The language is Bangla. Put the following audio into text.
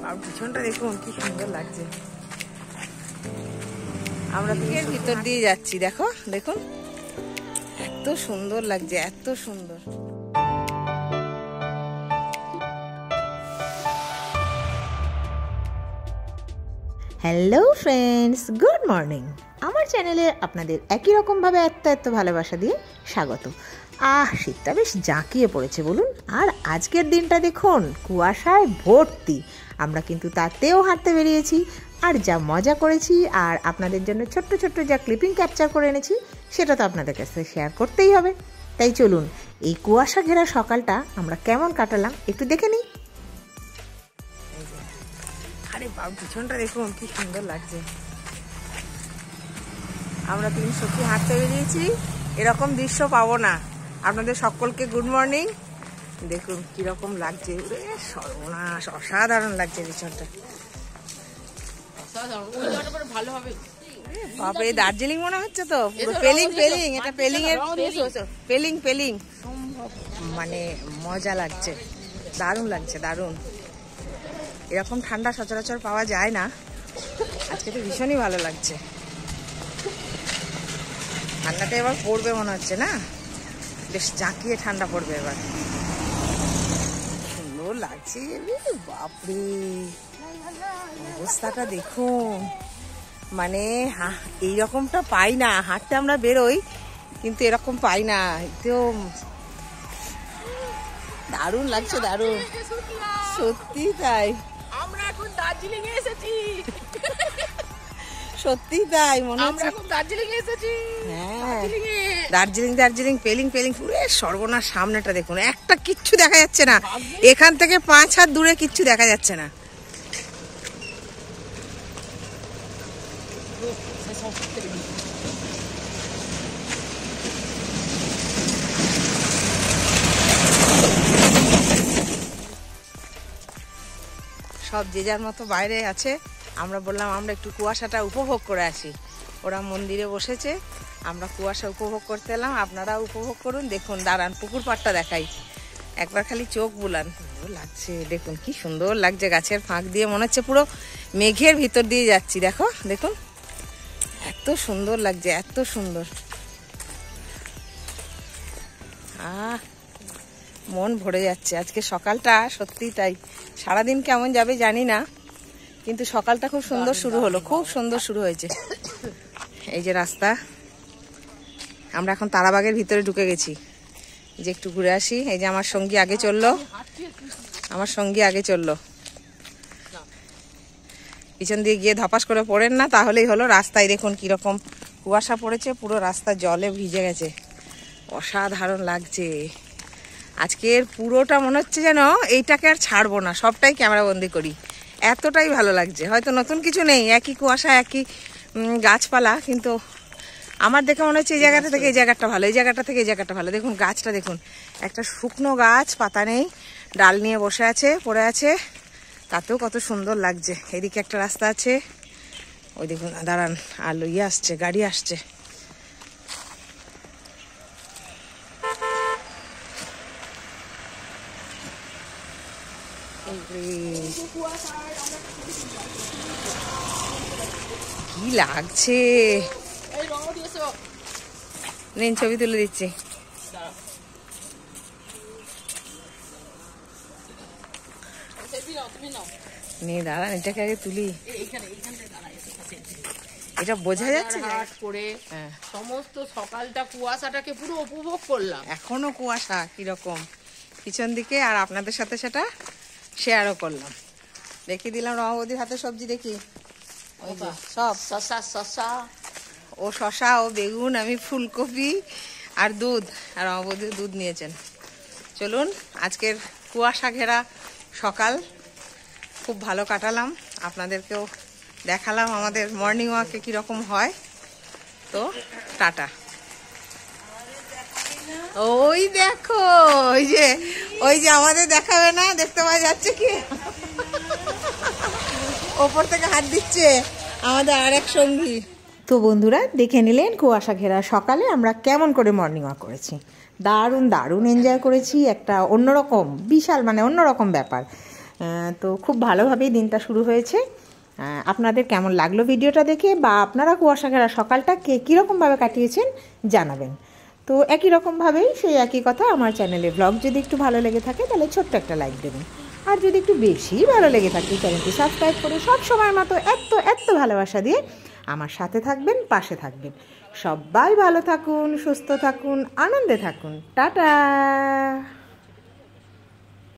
আর পিছনটা দেখুন কি সুন্দর লাগছে। আমরা এর ভিতর দিয়ে যাচ্ছি, দেখো দেখুন এত সুন্দর লাগছে, এত সুন্দর। Hello friends, good morning. আমার চ্যানেলে আপনাদের একই রকমভাবে এত ভালোবাসা দিয়ে স্বাগত। শীতটা বেশ জাঁকিয়ে পড়েছে বলুন। আর আজকের দিনটা দেখুন কুয়াশায় ভর্তি। আমরা কিন্তু তাতেও হাঁটতে বেরিয়েছি, আর যা মজা করেছি, আর আপনাদের জন্য ছোট্ট ছোট্ট যা ক্লিপিং ক্যাপচার করে এনেছি সেটা তো আপনাদের কাছে শেয়ার করতেই হবে। তাই চলুন এই কুয়াশা ঘেরা সকালটা আমরা কেমন কাটালাম একটু দেখে নিই। আরে বাবু পিছনটা দেখুন কি সুন্দর লাগছে। আমরা তিন সখী হাঁটতে বেরিয়েছি, এরকম দৃশ্য পাবো না। আপনাদের সকলকে গুড মর্নিং। দেখুন কিরকম লাগছে, সর্বনাশ, অসাধারণ লাগছে পিছনটা। বাপরে দার্জিলিং মনে হচ্ছে তো, পুরো পেলিং পেলিং, এটা পেলিং এর পেলিং পেলিং, মানে মজা লাগছে, দারুণ লাগছে, দারুণ। এরকম ঠান্ডা সচরাচর পাওয়া যায় না, আজকে তো ভীষণই ভালো লাগছে। ঠান্ডাটা এবার পড়বে মনে হচ্ছে না, বেশ জাঁকিয়ে ঠান্ডা পড়বে এবার, সুন্দর লাগছে। বাপরে অবস্থাটা দেখুন, মানে এইরকমটা পাই না। হাঁটতে আমরা বেরোই কিন্তু এরকম পাই না, একদম দারুণ লাগছে, দারুণ, সত্যি তাই। আমরা এখন দার্জিলিং এ এসেছি, সত্যি তাই মনে হচ্ছে। আমরা এখন দার্জিলিং এ এসেছি। হ্যাঁ, দার্জিলিং দার্জিলিং পেলিং পেলিং, পুরো সর্বনাশ। সামনেটা দেখুন, একটা কিচ্ছু দেখা যাচ্ছে না, এখান থেকে 5 হাত দূরে কিচ্ছু দেখা যাচ্ছে না। সব যে যার মতো বাইরে আছে, আমরা বললাম আমরা একটু কুয়াশাটা উপভোগ করে আসি। ওরা মন্দিরে বসেছে, আমরা কুয়াশা উপভোগ করতে এলাম, আপনারাও উপভোগ করুন। দেখুন, দাঁড়ান পুকুর পাড়টা দেখাই, একবার খালি চোখ বুলান। ভালো লাগছে, দেখুন কি সুন্দর লাগছে, গাছের ফাঁক দিয়ে মনে হচ্ছে পুরো মেঘের ভিতর দিয়ে যাচ্ছি। দেখো দেখুন এত সুন্দর লাগছে, এত সুন্দর। মন ভরে যাচ্ছে আজকে সকালটা, সত্যি তাই। সারাদিন কেমন যাবে জানি না, কিন্তু সকালটা খুব সুন্দর শুরু হলো, খুব সুন্দর শুরু হয়েছে। এই যে রাস্তা, আমরা এখন তারাবাগের ভিতরে ঢুকে গেছি, যে একটু ঘুরে আসি। এই যে আমার সঙ্গী আগে চললো, আমার সঙ্গী আগে চললো। পিছন দিয়ে গিয়ে ধপাস করে পড়েন না, তাহলেই হলো। রাস্তায় দেখুন কিরকম কুয়াশা পড়েছে, পুরো রাস্তা জলে ভিজে গেছে, অসাধারণ লাগছে। আজকের পুরোটা মনে হচ্ছে যেন এইটাকে আর ছাড়বো না, সবটাই ক্যামেরা বন্দি করি, এতটাই ভালো লাগছে। হয়তো নতুন কিছু নেই, একই কুয়াশা, একই গাছপালা, কিন্তু আমার দেখে মনে হচ্ছে এই জায়গাটা থেকে এই জায়গাটা ভালো, এই জায়গাটা থেকে এই জায়গাটা ভালো। দেখুন গাছটা দেখুন, একটা শুকনো গাছ, পাতা নেই, ডাল নিয়ে বসে আছে, পড়ে আছে, তাতেও কত সুন্দর লাগছে। এদিকে একটা রাস্তা আছে, ওই দেখুন, দাঁড়ান, আর ইয়ে আসছে, গাড়ি আসছে। কি লাগছে, নিন ছবি তুলে দিচ্ছি। নেই দাঁড়ান, এটাকে আগে তুলি, এটা বোঝা যাচ্ছে করে সমস্ত সকালটা কুয়াশাটাকে পুরো উপভোগ করলাম। এখনো কুয়াশা কিরকম পিছন দিকে, আর আপনাদের সাথে সেটা শেয়ারও করলাম। দেখিয়ে দিলাম রমাবতীর হাতে সবজি, দেখি ওই যে সব শশা, ও শশা, ও বেগুন, আমি ফুলকপি আর দুধ, আর রমাবতী দুধ নিয়েছেন। চলুন আজকের কুয়াশা ঘেরা সকাল খুব ভালো কাটালাম, আপনাদেরকেও দেখালাম আমাদের মর্নিং ওয়াকে কীরকম হয়। তো টাটা। ওই দেখো, ওই যে আমাদের দেখাবে না, দেখতে পাওয়া যাচ্ছে কি, ওপর থেকে হাত দিচ্ছে আমাদের আরেক সঙ্গী। তো বন্ধুরা দেখে নিলেন কুয়াশা ঘেরা সকালে আমরা কেমন করে মর্নিং ওয়াক করেছি। দারুণ দারুণ এনজয় করেছি, একটা অন্যরকম বিশাল, মানে অন্যরকম ব্যাপার। তো খুব ভালোভাবেই দিনটা শুরু হয়েছে। আপনাদের কেমন লাগলো ভিডিওটা দেখে, বা আপনারা কুয়াশা ঘেরা সকালটা কীরকমভাবে কাটিয়েছেন জানাবেন। তো একই রকমভাবেই সেই একই কথা, আমার চ্যানেলে ব্লগ যদি একটু ভালো লেগে থাকে তাহলে ছোট্ট একটা লাইক দেবেন, আর যদি একটু বেশি ভালো লেগে থাকে চ্যানেলটি সাবস্ক্রাইব করে সব সময়ের মতো এত ভালোবাসা দিয়ে আমার সাথে থাকবেন, পাশে থাকবেন। সবাই ভালো থাকুন, সুস্থ থাকুন, আনন্দে থাকুন। টাটা।